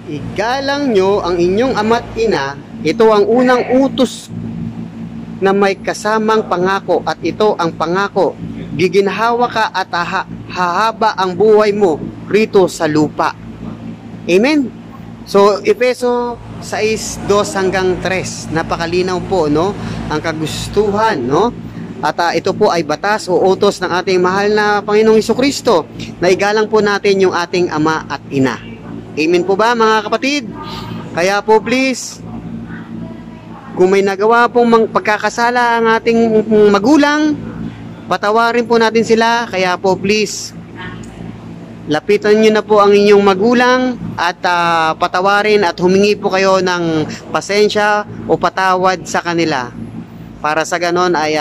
Igalang nyo ang inyong ama't ina, ito ang unang utos na may kasamang pangako, at ito ang pangako, giginhawa ka at hahaba ang buhay mo rito sa lupa. Amen? So, Efeso 6:2 hanggang 3, napakalinaw po, no? Ang kagustuhan, no? At ito po ay batas o utos ng ating mahal na Panginoong Hesukristo, na igalang po natin yung ating ama at ina. Amen po ba, mga kapatid? Kaya po please, kung may nagawa pong pagkakasala ang ating magulang, patawarin po natin sila. Kaya po please, lapitan nyo na po ang inyong magulang at patawarin at humingi po kayo ng pasensya o patawad sa kanila. Para sa ganon ay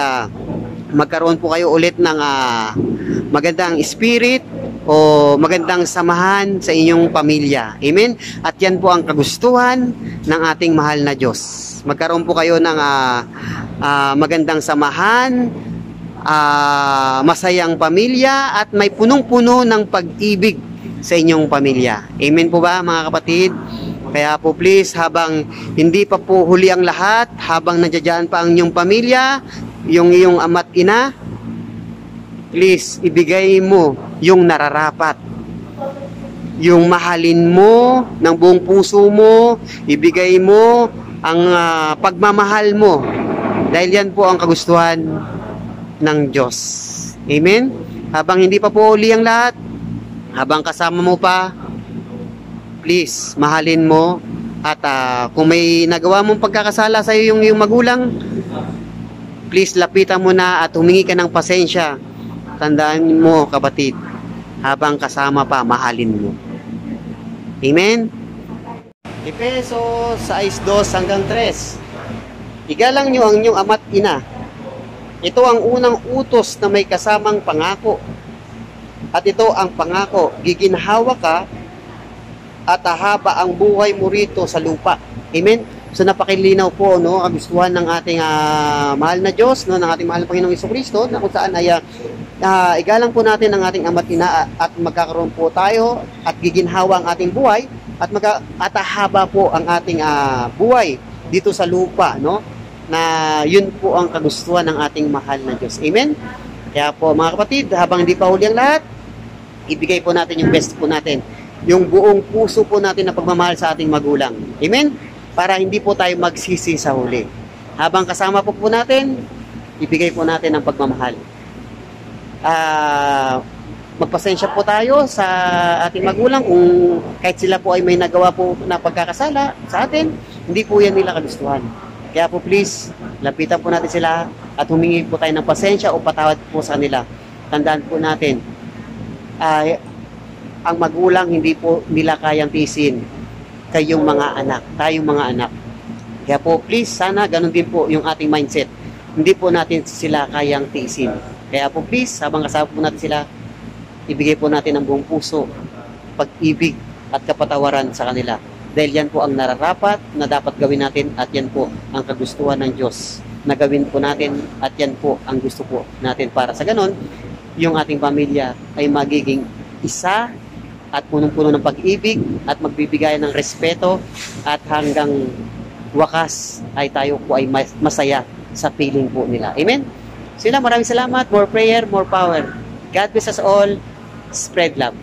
magkaroon po kayo ulit ng magandang spirit o magandang samahan sa inyong pamilya. Amen? At yan po ang kagustuhan ng ating mahal na Diyos. Magkaroon po kayo ng magandang samahan, masayang pamilya, at may punong-puno ng pag-ibig sa inyong pamilya. Amen po ba, mga kapatid? Kaya po please, habang hindi pa po huli ang lahat, habang nandiyan pa ang inyong pamilya, yung iyong ama't ina, please, ibigay mo yung nararapat. Yung mahalin mo ng buong puso mo, ibigay mo ang pagmamahal mo. Dahil yan po ang kagustuhan ng Diyos. Amen? Habang hindi pa po uli ang lahat, habang kasama mo pa, please, mahalin mo. At kung may nagawa mong pagkakasala sa iyo yung magulang, please, lapitan mo na at humingi ka ng pasensya. Tandaan mo, kapatid, habang kasama pa, mahalin mo. Amen? Efeso 6:2 hanggang 3. Igalang nyo ang inyong ama't ina. Ito ang unang utos na may kasamang pangako. At ito ang pangako, giginhawa ka at hahaba ang buhay mo rito sa lupa. Amen? So napakilinaw po, no, ang gustuhan ng ating mahal na Diyos, no, ng ating mahal na Panginoong Hesukristo, na kung saan ay igalang po natin ang ating ama't ina at magkakaroon po tayo at giginhawa ang ating buhay at hahaba po ang ating buhay dito sa lupa, no? Na yun po ang kagustuhan ng ating mahal na Diyos. Amen? Kaya po, mga kapatid, habang hindi pa huli ang lahat, ibigay po natin yung best po natin, yung buong puso po natin na pagmamahal sa ating magulang. Amen? Para hindi po tayo magsisi sa huli. Habang kasama po natin, ibigay po natin ang pagmamahal. Magpasensya po tayo sa ating magulang kung kahit sila po ay may nagawa po na pagkakasala sa atin, hindi po yan nila kagustuhan. Kaya po please, lapitan po natin sila at humingi po tayo ng pasensya o patawad po sa kanila. Tandaan po natin, ang magulang hindi po nila kayang tiisin kayong mga anak, tayong mga anak. Kaya po please, sana ganun din po yung ating mindset. Hindi po natin sila kayang tiisin. Kaya po please, habang kasama po natin sila, ibigay po natin ang buong puso, pag-ibig at kapatawaran sa kanila. Dahil yan po ang nararapat na dapat gawin natin, at yan po ang kagustuhan ng Diyos na gawin po natin, at yan po ang gusto po natin. Para sa ganon, yung ating pamilya ay magiging isa at punong-puno ng pag-ibig at magbibigay ng respeto, at hanggang wakas ay tayo po ay masaya sa piling po nila. Amen? Sila, maraming salamat. More prayer, more power. God bless us all. Spread love.